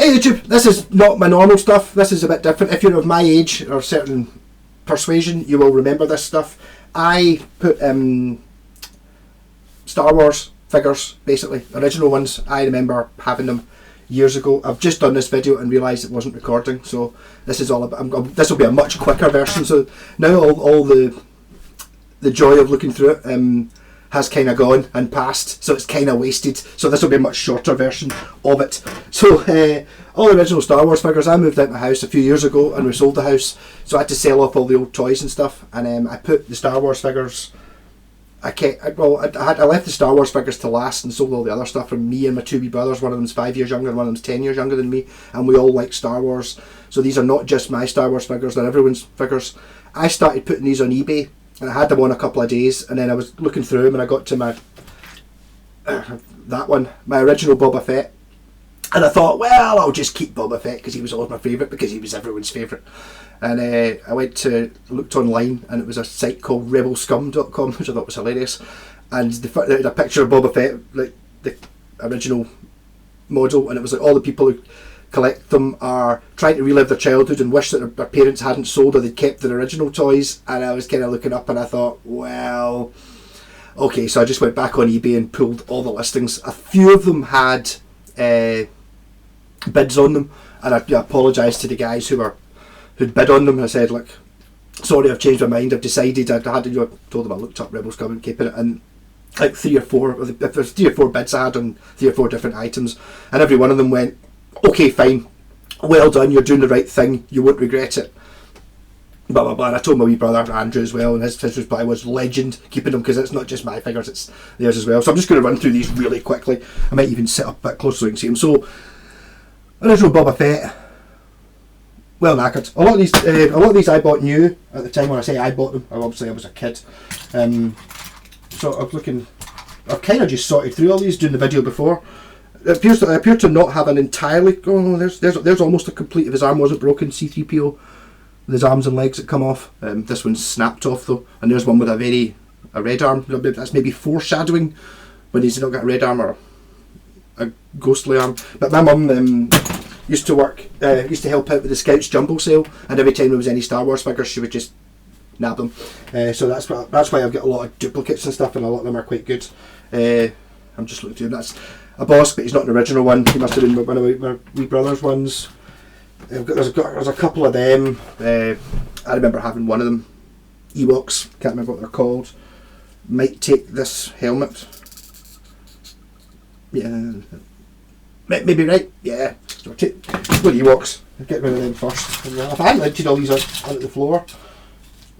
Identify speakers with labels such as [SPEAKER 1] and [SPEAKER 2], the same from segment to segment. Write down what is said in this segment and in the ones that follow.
[SPEAKER 1] Hey YouTube, this is not my normal stuff. This is a bit different. If you're of my age or a certain persuasion, you will remember this stuff. I put Star Wars figures, basically, original ones. I remember having them years ago. I've just done this video and realised it wasn't recording, so this is all about. This will be a much quicker version. So now all the joy of looking through it has kind of gone and passed, so it's kind of wasted. So this will be a much shorter version of it. So all the original Star Wars figures. I moved out my house a few years ago and we sold the house, so I had to sell off all the old toys and stuff. And I put the Star Wars figures. I left the Star Wars figures to last and sold all the other stuff from me and my two wee brothers. One of them's 5 years younger and one of them's 10 years younger than me, and we all like Star Wars. So these are not just my Star Wars figures, they're everyone's figures. I started putting these on eBay and I had them on a couple of days, and then I was looking through them and I got to my that one, my original Boba Fett, and I thought, well, I'll just keep Boba Fett because he was always my favourite, because he was everyone's favourite. And I looked online, and it was a site called rebelscum.com, which I thought was hilarious. And they had a picture of Boba Fett, like the original model, and it was like all the people who collect them are trying to relive their childhood and wish that their parents hadn't sold or they'd kept their original toys. And I was kind of looking up and I thought, well, okay, so I just went back on eBay and pulled all the listings. A few of them had bids on them, and I apologised to the guys who'd bid on them. I said, look, sorry, I've changed my mind. I've decided. I told them I looked up Rebel Scum and keeping it, and like 3 or 4, if there's 3 or 4 bids I had on 3 or 4 different items, and every one of them went, okay, fine, well done, you're doing the right thing, you won't regret it, blah blah blah. And I told my wee brother Andrew as well, and his reply was legend, keeping them, because it's not just my figures, it's theirs as well. So I'm just going to run through these really quickly. I might even sit up a bit closer so you can see them. So original Boba Fett, well knackered. A lot of these I bought new at the time. When I say I bought them, obviously I was a kid. So I was looking, I've kind of just sorted through all these doing the video before. It appear to not have an entirely. Oh no, there's almost a complete. If his arm wasn't broken, C-3PO, with his arms and legs that come off. This one's snapped off though, and there's one with a red arm. That's maybe foreshadowing when he's not got a red arm or a ghostly arm. But my mum used to help out with the Scouts jumbo sale, and every time there was any Star Wars figures, she would just nab them. So that's why I've got a lot of duplicates and stuff, and a lot of them are quite good. I'm just looking through them. That's a boss, but he's not an original one. He must have been one of my wee brother's ones. There's a couple of them. I remember having one of them. Ewoks, can't remember what they're called. Might take this helmet. Yeah, maybe right. Yeah, so take Ewoks. Get rid of them first. If I hadn't lifted all these onto the floor,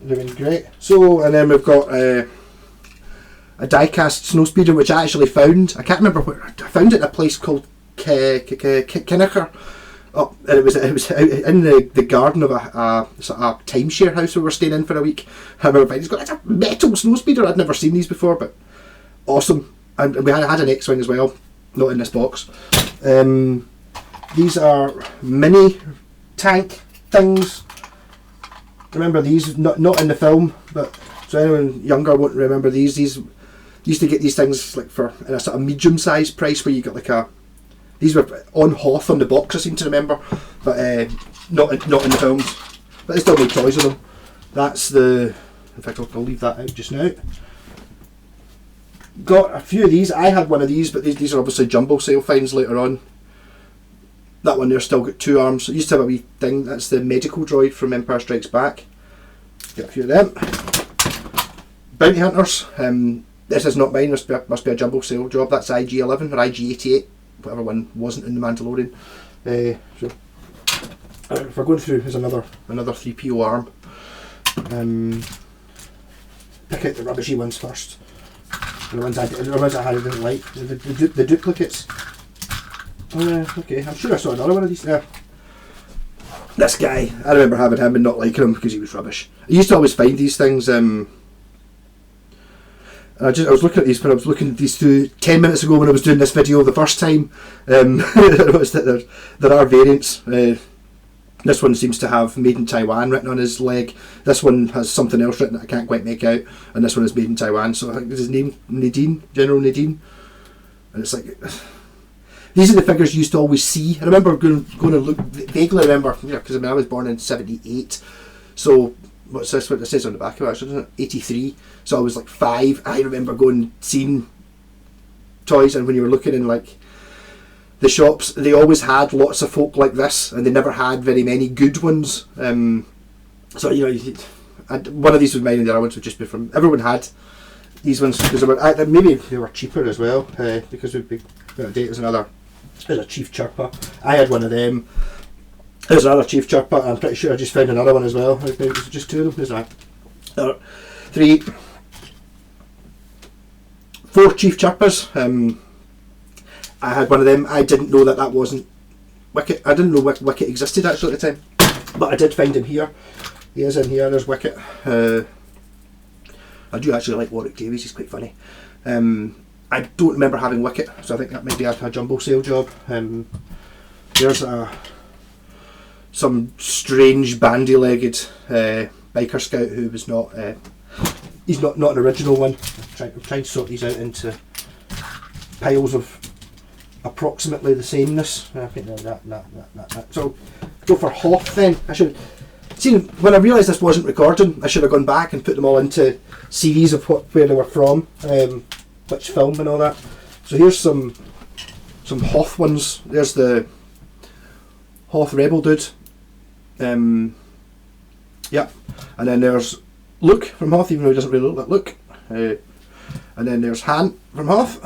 [SPEAKER 1] it would have been great. So, and then we've got a die-cast snowspeeder, which I actually found. I can't remember where. I found it in a place called KENNER. Oh, and it was out in the garden of a timeshare house we were staying in for a week. I remember finding, it's a metal snowspeeder. I'd never seen these before, but awesome. And we had an X-Wing as well, not in this box. These are mini tank things. Remember these? Not in the film, but so anyone younger won't remember these. These used to get these things like for in a sort of medium-sized price, where you got like these were on Hoth on the box, I seem to remember, but not in the films. But they still made toys of them. That's the. In fact, I'll leave that out just now. Got a few of these. I had one of these, but these are obviously jumbo sale finds later on. That one there still got 2 arms. It used to have a wee thing. That's the medical droid from Empire Strikes Back. Got a few of them. Bounty Hunters. This is not mine. Must be a jumbo sale job. That's IG-11 or IG-88, whatever one wasn't in the Mandalorian. So if we're going through, here's another 3PO arm. Pick out the rubbishy ones first. The ones I didn't like. The duplicates. Okay, I'm sure I saw another one of these there. This guy, I remember having him and not liking him because he was rubbish. I used to always find these things. I was looking at these when I was looking at these through 10 minutes ago when I was doing this video the first time. I noticed that there are variants. This one seems to have Made in Taiwan written on his leg. This one has something else written that I can't quite make out. And this one is Made in Taiwan. So I think his name, Nadine, General Nadine. And it's like, these are the figures you used to always see. I remember going to look, vaguely remember, because I mean I was born in 78, so what's this? What it says on the back of it, actually, isn't it? 83. So I was like 5. I remember going seeing toys, and when you were looking in like the shops, they always had lots of folk like this, and they never had very many good ones. So one of these was mine, and the other ones would just be from. Everyone had these ones because maybe they were cheaper as well, because we'd be there's a Chief Chirper. I had one of them. There's another Chief Chirper. I'm pretty sure I just found another one as well. Maybe it was just 2 of them. There's that. 3, 4 Chief Chirpers. I had one of them. I didn't know that wasn't Wicket. I didn't know Wicket existed actually at the time, but I did find him here. He is in here. There's Wicket. I do actually like Warwick Davies. He's quite funny. I don't remember having Wicket, so I think that might be a jumbo sale job. There's some strange bandy-legged biker scout who was not. He's not an original one. I'm trying to sort these out into piles of approximately the sameness. I think that. So go for Hoth then. I should see when I realised this wasn't recording. I should have gone back and put them all into series of where they were from, which film and all that. So here's some Hoth ones. There's the Hoth Rebel dude. Yep, and then there's Luke from Hoth, even though he doesn't really look like Luke. And then there's Han from Hoth.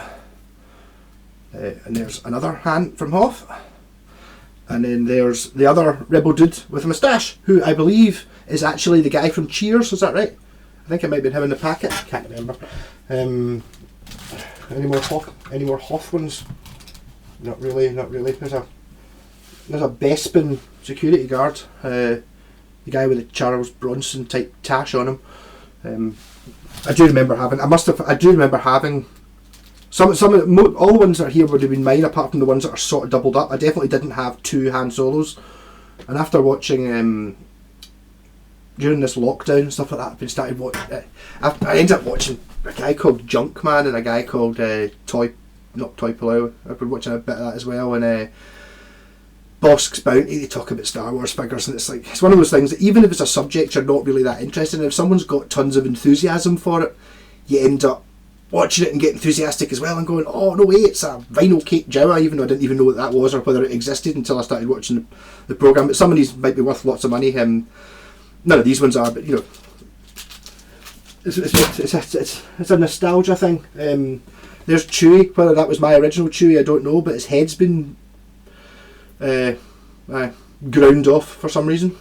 [SPEAKER 1] And there's another Han from Hoth. And then there's the other rebel dude with a moustache, who I believe is actually the guy from Cheers. Is that right? I think it might have been him in the packet. I can't remember. Any more Hoth ones? Not really. There's a Bespin security guard. The guy with the Charles Bronson type tash on him. I do remember having. I do remember having some of all the ones that are here would have been mine, apart from the ones that are sort of doubled up. I definitely didn't have 2 Han Solos, and after watching during this lockdown and stuff like that, I've been started watching. I ended up watching a guy called Junkman and a guy called Toy Palau. I've been watching a bit of that as well, and Bosk's Bounty. They talk about Star Wars figures, and it's one of those things that even if it's a subject you're not really that interested in, if someone's got tons of enthusiasm for it, you end up watching it and get enthusiastic as well and going, oh no way, it's a vinyl cake Jawa, even though I didn't even know what that was or whether it existed until I started watching the programme. But some of these might be worth lots of money. None of these ones are, but it's a nostalgia thing. There's Chewie. Whether that was my original Chewie, I don't know, but his head's been ground off for some reason.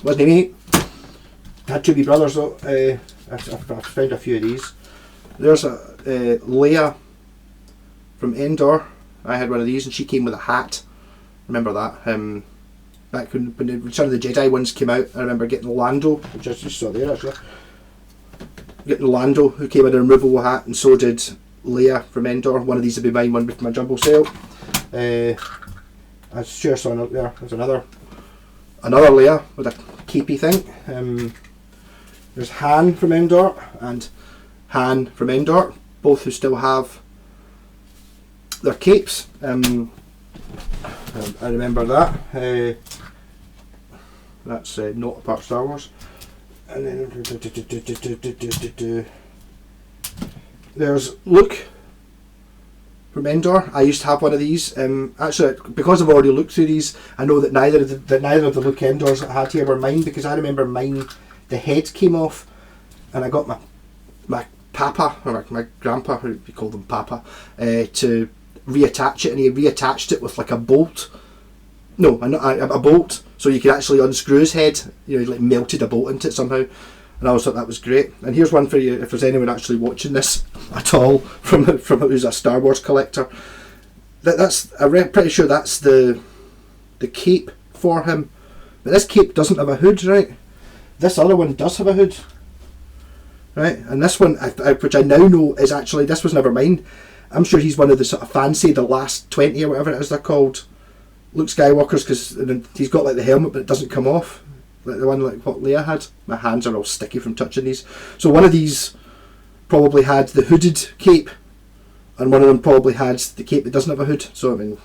[SPEAKER 1] Wasn't he, mate? Had 2 wee brothers though. I've found a few of these. There's a Leia from Endor. I had one of these, and she came with a hat. Remember that? Back when the Return of the Jedi ones came out, I remember getting Lando, which I just saw there actually. Getting Lando, who came with a removable hat, and so did Leia from Endor. One of these would be mine, one with my jumbo sale. I sure saw there. There's another Leia with a capey thing. There's Han from Endor and Han from Endor, both who still have their capes. I remember that. That's not a part of Star Wars. And then there's Luke from Endor. I used to have one of these. Actually, because I've already looked through these, I know that neither of the Luke Endors that I had here were mine, because I remember mine, the head came off, and I got my papa, or my grandpa, who we call them Papa, to reattach it, and he reattached it with like a bolt. No, a bolt, so you could actually unscrew his head. He like melted a bolt into it somehow, and I always thought that was great. And here's one for you, if there's anyone actually watching this at all from who's a Star Wars collector. I'm pretty sure that's the cape for him, but this cape doesn't have a hood, right? This other one does have a hood, right? And this one, which I now know is actually, this was never mine. I'm sure he's one of the sort of fancy, the last 20 or whatever it is they're called, Luke Skywalkers, because he's got like the helmet but it doesn't come off, like the one like what Leia had. My hands are all sticky from touching these. So one of these probably had the hooded cape and one of them probably had the cape that doesn't have a hood. So I mean,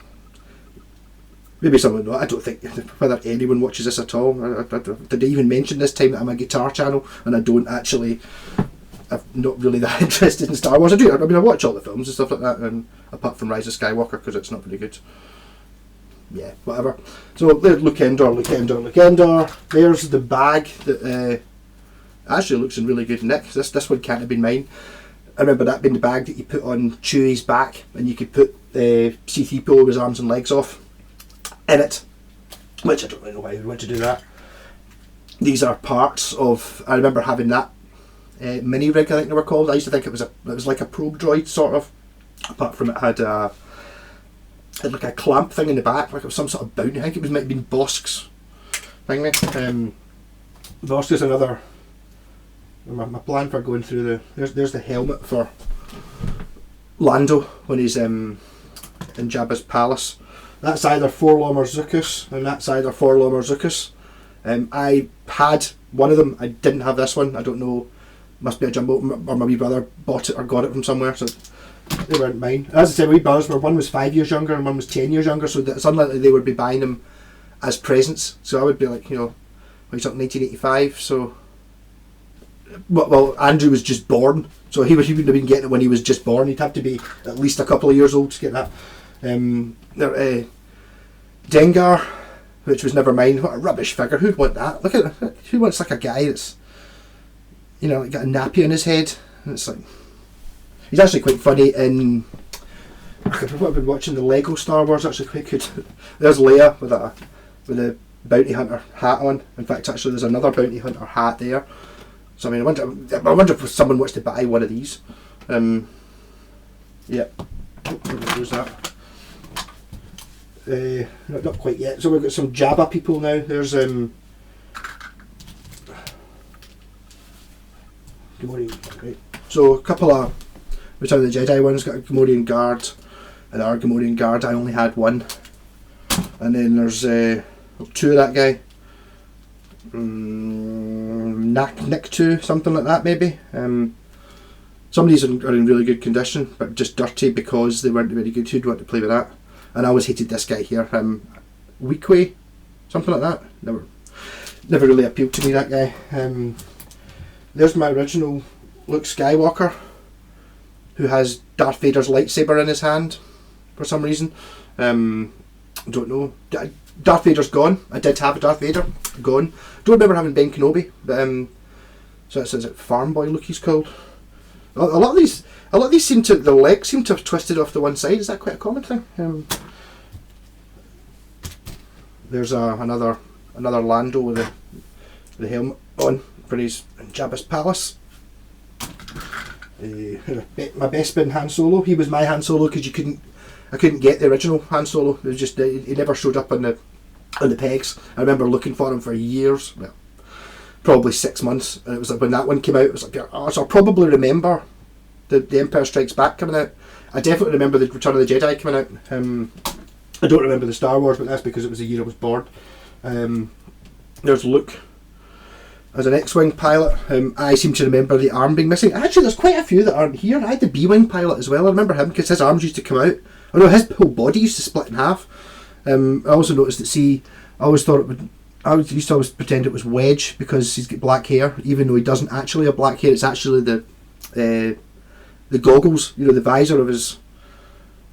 [SPEAKER 1] maybe someone. I don't think whether anyone watches this at all. Did I even mention this time that I'm a guitar channel and I don't actually? I'm not really that interested in Star Wars. I do. I mean, I watch all the films and stuff like that, and apart from Rise of Skywalker because it's not very good. Yeah, whatever. So there's Luke Endor. There's the bag that actually looks in really good nick. This one can't have been mine. I remember that being the bag that you put on Chewie's back, and you could put C-3PO with his arms and legs off in it, which I don't really know why you would want to do that. These are parts of. I remember having that mini rig, I think they were called. I used to think it was like a probe droid sort of. Apart from it had like a clamp thing in the back, like it was some sort of bounty. I think it might have been Bosk's thing there. Bosk is another. My plan for going through there's the helmet for Lando when he's in Jabba's palace. That's either Forlom or Zuckuss, and that's either Forlom or Zuckuss. I had one of them. I didn't have this one. I don't know. Must be a jumbo, or my wee brother bought it or got it from somewhere. So they weren't mine. As I said, my wee brothers were, one was 5 years younger and one was 10 years younger. So it's unlikely they would be buying them as presents. So I would be like, well, he's up in 1985. So well, Andrew was just born, so he wouldn't have been getting it when he was just born. He'd have to be at least a couple of years old to get that. Dengar, which was never mine. What a rubbish figure. Who'd want that? Look at that. Who wants like a guy that's, like got a nappy on his head? And it's like, he's actually quite funny in. I've been watching the Lego Star Wars. Actually quite good. There's Leia with a bounty hunter hat on. In fact, actually, there's another bounty hunter hat there. So I mean, I wonder if someone wants to buy one of these. Yeah. Where's that? Not quite yet. So we've got some Jabba people now. There's Gamorrean. Right. So a couple of Return of the Jedi ones got a Gamorrean guard, and our Gamorrean guard I only had one. And then there's two of that guy. Nick 2, something like that maybe. Some of these are in really good condition, but just dirty because they weren't very good. Who'd want to play with that? And I always hated this guy here, Weekway, something like that. Never really appealed to me, that guy. There's my original Luke Skywalker, who has Darth Vader's lightsaber in his hand for some reason. Don't know. Darth Vader's gone. I did have a Darth Vader, gone. Don't remember having Ben Kenobi, but so is it Farm Boy Luke he's called. A lot of these the legs seem to have twisted off to one side. Is that quite a common thing? There's another Lando with the helmet on for his in Jabba's palace. My best bin Han Solo. He was my Han Solo because I couldn't get the original Han Solo. It was just he never showed up on the pegs. I remember looking for him for years. Well, probably 6 months, and it was like when that one came out, it was like, so I probably remember the Empire Strikes Back coming out. I definitely remember the Return of the Jedi coming out. I don't remember the Star Wars, but that's because it was the year I was born. There's Luke as an X-Wing pilot. I seem to remember the arm being missing. Actually, there's quite a few that aren't here. I had the B-Wing pilot as well. I remember him because his arms used to come out. I know his whole body used to split in half. I also noticed that I used to always pretend it was Wedge because he's got black hair, even though he doesn't actually have black hair. It's actually the goggles, the visor of his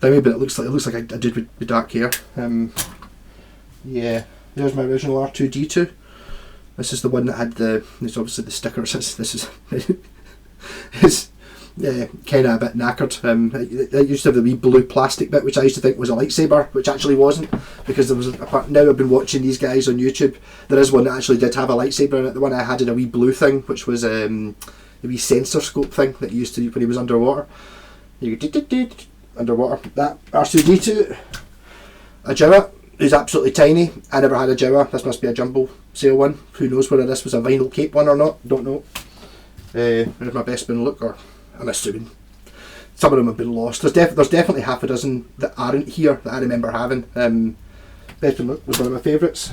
[SPEAKER 1] thingy, but it looks like a dude with dark hair. Yeah, there's my original R2D2. This is the one that had there's obviously the stickers. This is it's kind of a bit knackered. It used to have the wee blue plastic bit, which I used to think was a lightsaber, which actually wasn't, because there was now I've been watching these guys on YouTube. There is one that actually did have a lightsaber in it. The one I had in a wee blue thing, which was a wee sensor scope thing that he used to do when he was underwater. You go underwater. That R2D2, a Jawa, who's absolutely tiny. I never had a Jawa. This must be a jumbo sale one. Who knows whether this was a vinyl cape one or not? Don't know. There's my best bin Look, or I'm assuming some of them have been lost. There's definitely half a dozen that aren't here that I remember having. Best bin Look was one of my favourites.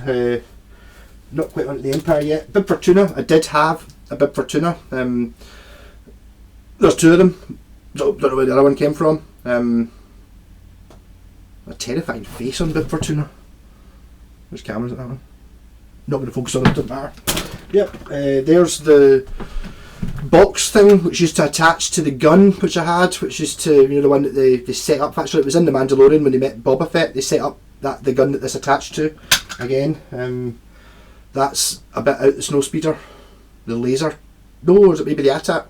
[SPEAKER 1] Not quite onto the Empire yet. Bib Fortuna, I did have a Bib Fortuna. There's two of them. Don't know where the other one came from. A terrifying face on Bib Fortuna. Which camera's at that one? Not going to focus on it, doesn't matter. Yep, there's the box thing which used to attach to the gun which I had, which is to, you know, the one that they set up. Actually, it was in The Mandalorian when they met Boba Fett. They set up the gun that this attached to. Again, that's a bit out the snowspeeder. The laser. No, is it maybe the AT-AT?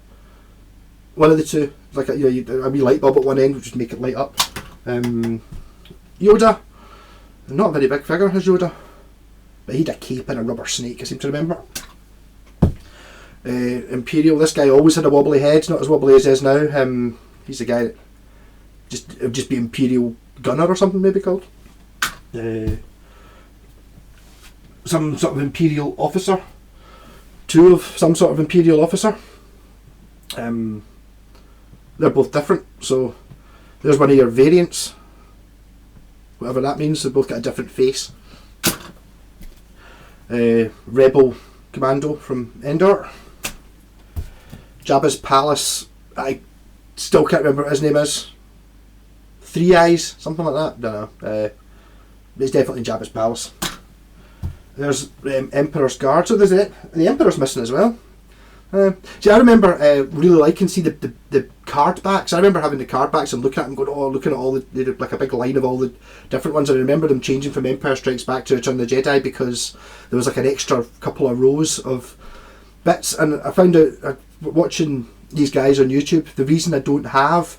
[SPEAKER 1] One of the two. Like a wee light bulb at one end, which would make it light up. Yoda. Not a very big figure, as Yoda. But he had a cape and a rubber snake, I seem to remember. Imperial, this guy always had a wobbly head, not as wobbly as he is now. He's the guy that it would just be Imperial Gunner or something maybe called. Some sort of Imperial officer. Two of some sort of Imperial officer. They're both different, so there's one of your variants. Whatever that means, they've both got a different face. Rebel Commando from Endor. Jabba's Palace, I still can't remember what his name is. Three Eyes, something like that, don't know. It's definitely Jabba's Palace. There's Emperor's Guard, so there's it. The Emperor's missing as well. See, I remember really liking see the card backs. I remember having the card backs and looking at them, going, oh, looking at all they did like a big line of all the different ones. I remember them changing from Empire Strikes Back to Return of the Jedi because there was like an extra couple of rows of bits. And I found out watching these guys on YouTube, the reason I don't have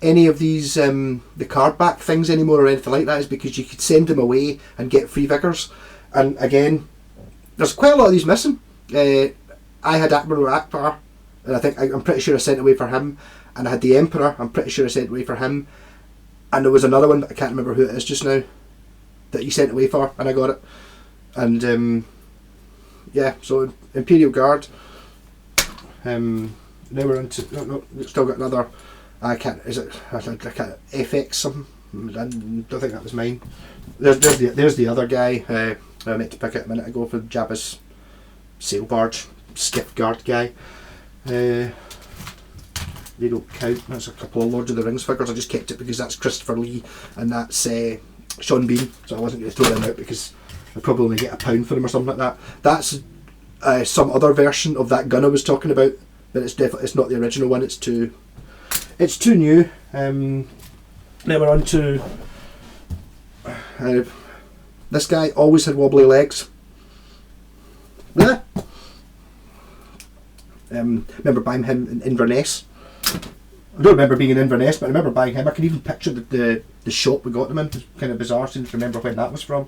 [SPEAKER 1] any of these the card back things anymore or anything like that is because you could send them away and get free figures. And again, there's quite a lot of these missing. I had Admiral Akbar, and I'm pretty sure I sent away for him, and I had the Emperor, I'm pretty sure I sent away for him, and there was another one, I can't remember who it is just now, that you sent away for, and I got it. And yeah, so Imperial Guard. Now we're on to, no, still got another, is it like a FX something? I don't think that was mine. There's the other guy, I meant to pick it a minute ago for Jabba's sail barge. Skiff guard guy. They don't count. That's a couple of Lord of the Rings figures. I just kept it because that's Christopher Lee and that's Sean Bean. So I wasn't going to throw them out because I'd probably only get £1 for them or something like that. That's some other version of that gun I was talking about, but it's not the original one. It's too new. Now we're on to this guy. Always had wobbly legs. Yeah. Remember buying him in Inverness. I don't remember being in Inverness, but I remember buying him. I can even picture the shop we got them in. It's kind of bizarre to remember when that was from.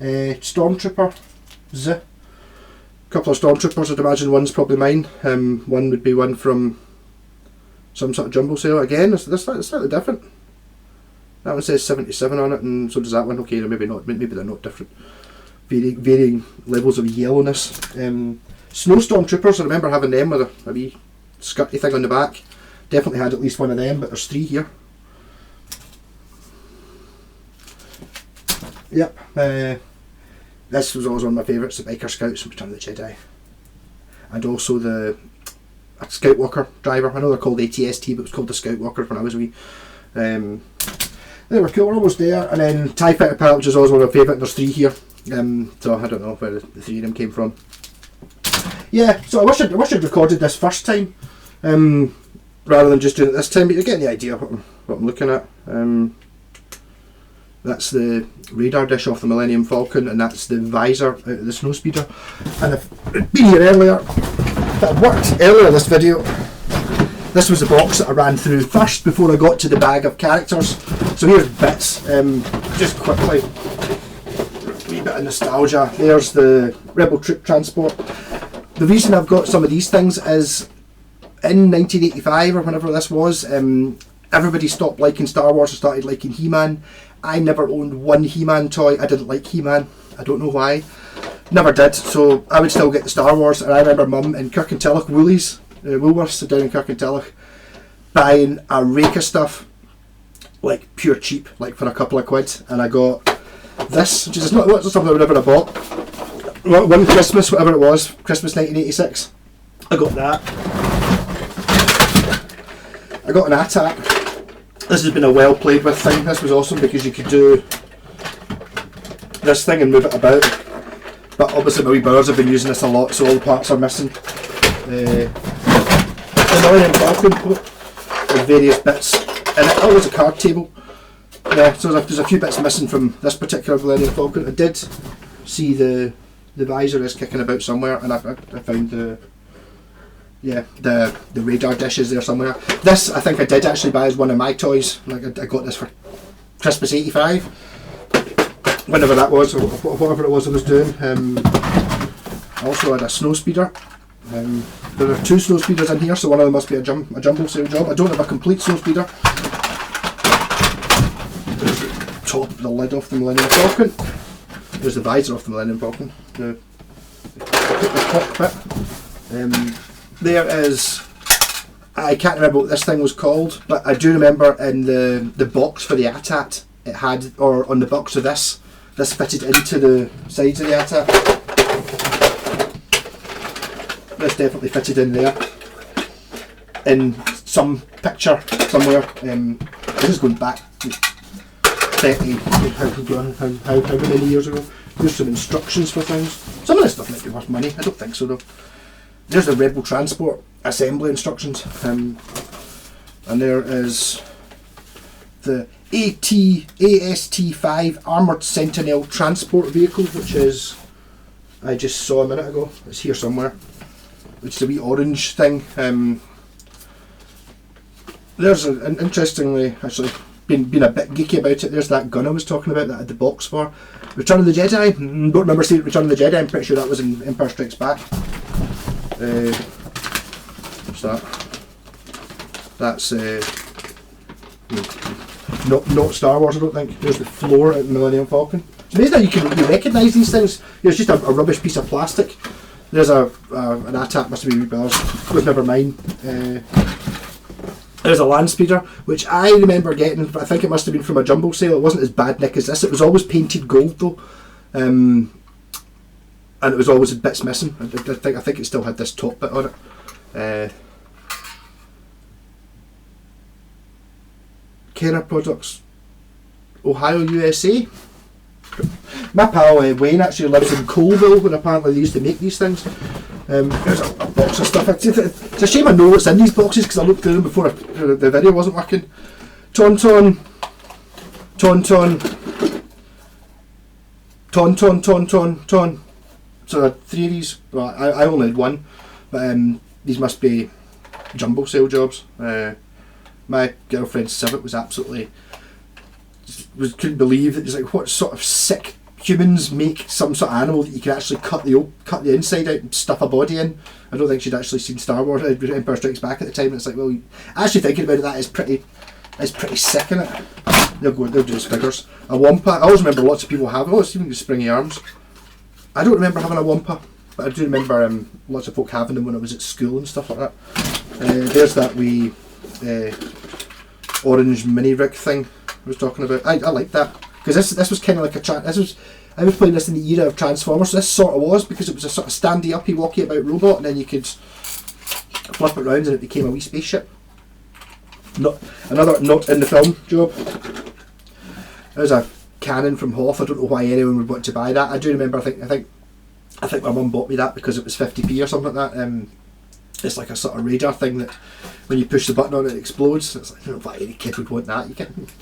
[SPEAKER 1] Stormtrooper. A couple of Stormtroopers, I'd imagine one's probably mine. One would be one from some sort of jumbo sale. Again, it's slightly different. That one says 77 on it, and so does that one. Okay, maybe not. Maybe they're not different. Varying levels of yellowness. Snowstorm Troopers, I remember having them with a wee skirty thing on the back. Definitely had at least one of them, but there's 3 here. Yep. This was always one of my favourites, the Biker Scouts from Return of the Jedi. And also the Scout Walker driver. I know they're called ATST, but it was called the Scout Walker when I was wee. They were cool, we're almost there. And then TIE Fighter Pilot, which is always one of my favourite, there's 3 here. So I don't know where the 3 of them came from. Yeah, so I wish I'd recorded this first time, rather than just doing it this time, but you're getting the idea of what I'm looking at. That's the radar dish off the Millennium Falcon, and that's the visor out of the Snowspeeder. And if it'd been here earlier, if it had worked earlier in this video, this was the box that I ran through first before I got to the bag of characters. So here's bits, just quickly, a wee bit of nostalgia. There's the Rebel Troop Transport. The reason I've got some of these things is in 1985 or whenever this was, everybody stopped liking Star Wars and started liking He-Man. I never owned one He-Man toy. I didn't like He-Man. I don't know why. Never did. So I would still get the Star Wars. And I remember Mum in Kirkintilloch Woolies, Woolworths down in Kirkintilloch, buying a rake of stuff, like pure cheap, like for a couple of quid. And I got this, which is not something I would ever have bought. One Christmas, whatever it was, Christmas 1986, I got that. I got an AT-AT, This has been a well played with thing. This was awesome because you could do this thing and move it about. But obviously my wee birds have been using this a lot, so all the parts are missing. The Millennium Falcon with various bits, and it always a card table. Yeah, so there's a few bits missing from this particular Millennium Falcon. I did see the visor is kicking about somewhere, and I found the radar dishes there somewhere. This I think I did actually buy as one of my toys. Like I got this for Christmas '85, whenever that was, or whatever it was I was doing. I also had a snow speeder. There are 2 snow speeders in here, so one of them must be a jumbo sale job. I don't have a complete snow speeder. There's the top, the lid off the Millennium Falcon. There's the visor off the Millennium Falcon. The cockpit. There is, I can't remember what this thing was called, but I do remember in the box for the AT-AT, it had, or on the box of this fitted into the sides of the AT-AT. This definitely fitted in there, in some picture somewhere. This is going back 30, how many years ago. There's some instructions for things. Some of this stuff might be worth money, I don't think so though. There's the Rebel Transport assembly instructions, and there is the AST-5 Armoured Sentinel Transport Vehicle, which is, I just saw a minute ago, it's here somewhere. It's the wee orange thing. There's an interestingly, actually, been a bit geeky about it. There's that gun I was talking about that I had the box for. Return of the Jedi. Don't remember seeing Return of the Jedi. I'm pretty sure that was in Empire Strikes Back. What's that? That's not Star Wars, I don't think. There's the floor at the Millennium Falcon. It's amazing that you recognise these things. It's just a rubbish piece of plastic. There's an AT-AT, must be rebars. It was never mine. There's a land speeder, which I remember getting. I think it must have been from a jumbo sale. It wasn't as bad nick as this. It was always painted gold though, and it was always bits missing. I think it still had this top bit on it. Kenner Products, Ohio, USA. My pal Wayne actually lives in Colville, where apparently they used to make these things. There's a box of stuff. It's a shame I know what's in these boxes because I looked through them before the video wasn't working. Tauntaun. So there are 3 of these. Well, I only had one, but these must be jumbo sale jobs. My girlfriend's Civic was absolutely couldn't believe it. It's like, what sort of sick humans make some sort of animal that you can actually cut the inside out and stuff a body in. I don't think she'd actually seen Star Wars Empire Strikes Back at the time, and it's like, well, actually thinking about it, that is pretty sick, isn't it? They'll do as figures. A Wampa, I always remember lots of people have, it's even the springy arms. I don't remember having a Wampa, but I do remember lots of folk having them when I was at school and stuff like that. There's that wee orange mini rig thing I was talking about. I like that because this was kind of like I was playing this in the era of Transformers. So this sort of was, because it was a sort of standy uppy walkie about robot, and then you could flip it around and it became a wee spaceship. Another not in the film job. There's a cannon from Hoth. I don't know why anyone would want to buy that. I do remember. I think my mum bought me that because it was 50p or something like that. It's like a sort of radar thing that when you push the button on it explodes. It's like, I don't know why any kid would want that.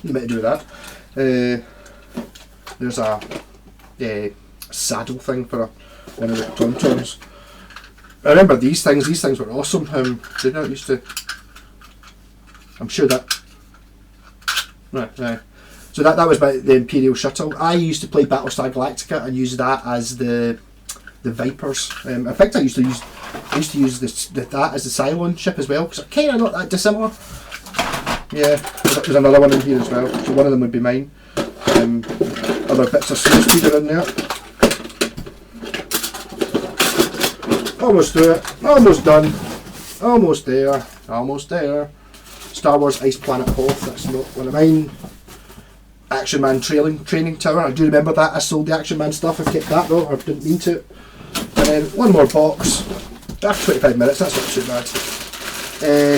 [SPEAKER 1] You might do that. There's a saddle thing for one of the Tauntauns. I remember these things. These things were awesome. They not used to. I'm sure that. Right. So that was by the Imperial Shuttle. I used to play Battlestar Galactica and use that as the Vipers. In fact, I used to use that as the Cylon ship as well, because they're kind of not that dissimilar. Yeah, there's another one in here as well. So one of them would be mine. Other bits of snow speeder in there. Almost through it. Almost done. Almost there. Almost there. Star Wars Ice Planet Hoth. That's not one of mine. Action Man training tower. I do remember that. I sold the Action Man stuff. I kept that though. I didn't mean to. And then one more box. After 25 minutes, that's not too bad.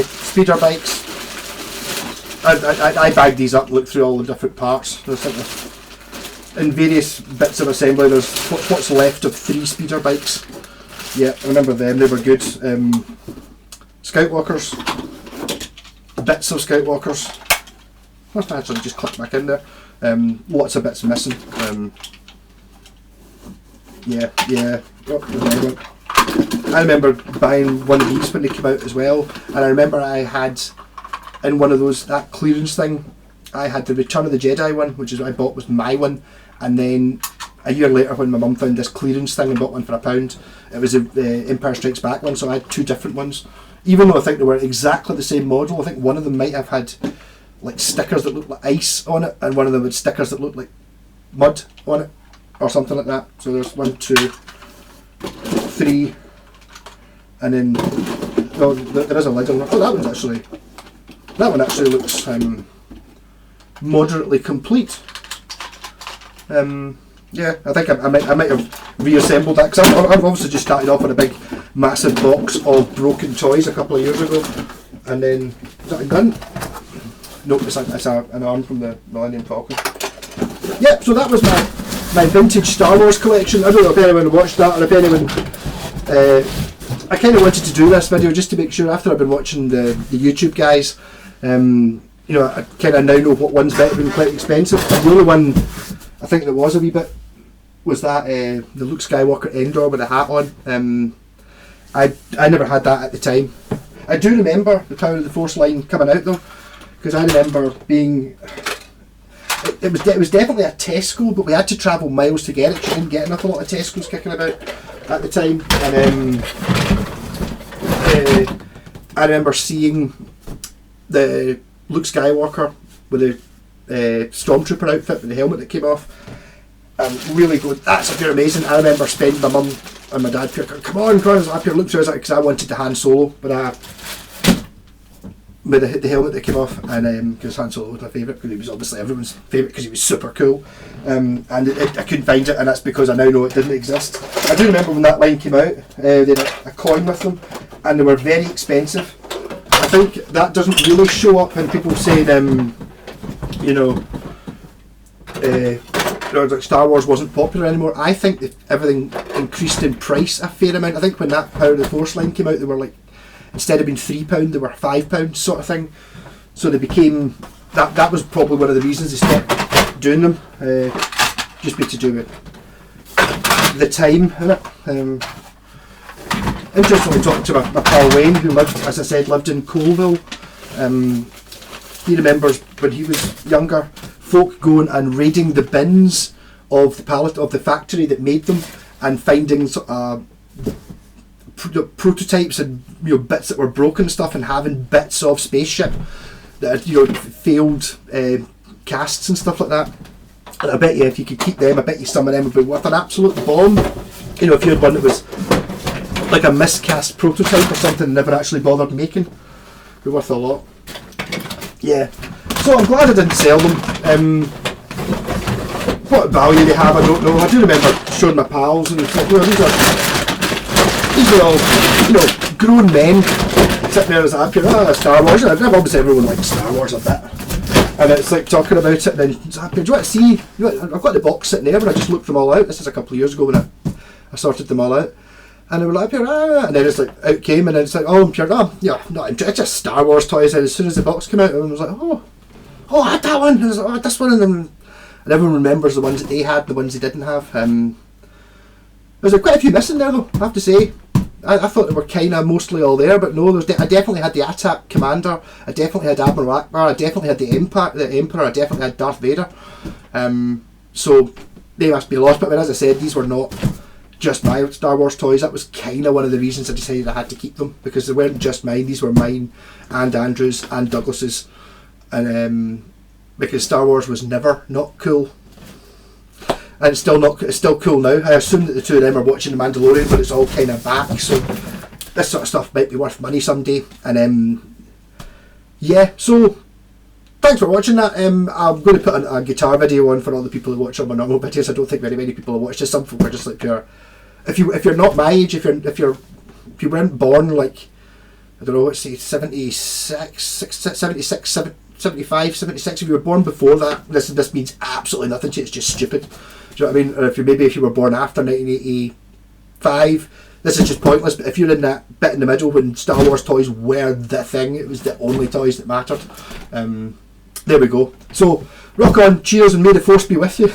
[SPEAKER 1] Speeder bikes. I bagged these up, looked through all the different parts. There's like in various bits of assembly, there's what's left of 3-speeder bikes. Yeah, I remember them, they were good. Scout walkers, bits of Scout walkers. Must actually just click back in there. Lots of bits missing. Yeah. Oh, I remember buying one of these when they came out as well, and I remember I had in one of those, that clearance thing, I had the Return of the Jedi one, which is what I bought was my one, and then a year later when my mum found this clearance thing and bought one for £1, it was the Empire Strikes Back one, so I had 2 different ones. Even though I think they were exactly the same model, I think one of them might have had like stickers that looked like ice on it, and one of them had stickers that looked like mud on it, or something like that. So there's 1, 2, 3, and then there is a lid on it. Oh, that one actually looks moderately complete. Yeah, I think I might have reassembled that, because I've obviously just started off with a big massive box of broken toys a couple of years ago, and then is that a gun? Nope, it's an arm from the Millennium Falcon. Yep, so that was my vintage Star Wars collection. I don't know if anyone watched that, or if anyone. I kind of wanted to do this video just to make sure, after I've been watching the YouTube guys, you know, I kind of now know what ones might have been quite expensive. The only one I think that was a wee bit was that the Luke Skywalker Endor with the hat on. I never had that at the time. I do remember the Power of the Force line coming out though, because I remember being. It was definitely a Tesco, but we had to travel miles to get it. You didn't get an awful lot of Tesco's kicking about at the time, and I remember seeing the Luke Skywalker with the Stormtrooper outfit with the helmet that came off, and really going, that's a bit amazing. I remember spending my mum and my dad, come on, up here, look through it, because I wanted the Han Solo, but with the helmet that came off, and because Han Solo was my favourite, because he was obviously everyone's favourite, because he was super cool, and I couldn't find it, and that's because I now know it didn't exist. I do remember when that line came out, they had a coin with them, and they were very expensive. I think that doesn't really show up when people say you know, Star Wars wasn't popular anymore. I think that everything increased in price a fair amount. I think when that Power of the Force line came out, they were like, instead of being £3, they were £5 sort of thing. So they became, that was probably one of the reasons they stopped doing them. Just be to do with the time, innit? Interestingly, talking to my pal Wayne, who lived, as I said, lived in Colville. He remembers when he was younger, folk going and raiding the bins of the factory that made them, and finding prototypes and, you know, bits that were broken and stuff, and having bits of spaceship that had, you know, failed casts and stuff like that. And I bet you if you could keep them, I bet you some of them would be worth an absolute bomb. You know, if you had one that was like a miscast prototype or something and never actually bothered making, it'd be worth a lot. Yeah, so I'm glad I didn't sell them. What value they have, I don't know. I do remember showing my pals, and it's like, well, these are all, you know, grown men sitting there as happy, Star Wars. I've obviously everyone likes Star Wars a bit, and it's like talking about it, and then it's happy. Do you want to see? I've got the box sitting there, but I just looked them all out. This is a couple of years ago when I sorted them all out. And they were like, and then it's like, out came, and then it's like, oh, I'm pure, yeah, not interested, it's just Star Wars toys. And as soon as the box came out, everyone was like, oh, I had that one, and I was like, oh, this one, and everyone remembers the ones that they had, the ones they didn't have. There's like quite a few missing there though, I have to say. I thought they were kind of mostly all there, but no, I definitely had the ATAP Commander, I definitely had Admiral Akbar, I definitely had the Emperor, I definitely had Darth Vader. So they must be lost, but as I said, these were not just my Star Wars toys. That was kind of one of the reasons I decided I had to keep them, because they weren't just mine, these were mine and Andrew's and Douglas's, and because Star Wars was never not cool, and it's still cool now. I assume that the two of them are watching The Mandalorian, but it's all kind of back, so this sort of stuff might be worth money someday. And yeah, so thanks for watching that. I'm going to put a guitar video on for all the people who watch all my normal videos. I don't think very many people have watched this. Some people are just like pure. If you're not my age, if you weren't born like, I don't know, let's say 76, 75, 76, if you were born before that, this means absolutely nothing to you. It's just stupid. Do you know what I mean? Or if you were born after 1985, this is just pointless. But if you're in that bit in the middle when Star Wars toys were the thing, it was the only toys that mattered. There we go. So rock on, cheers, and may the force be with you.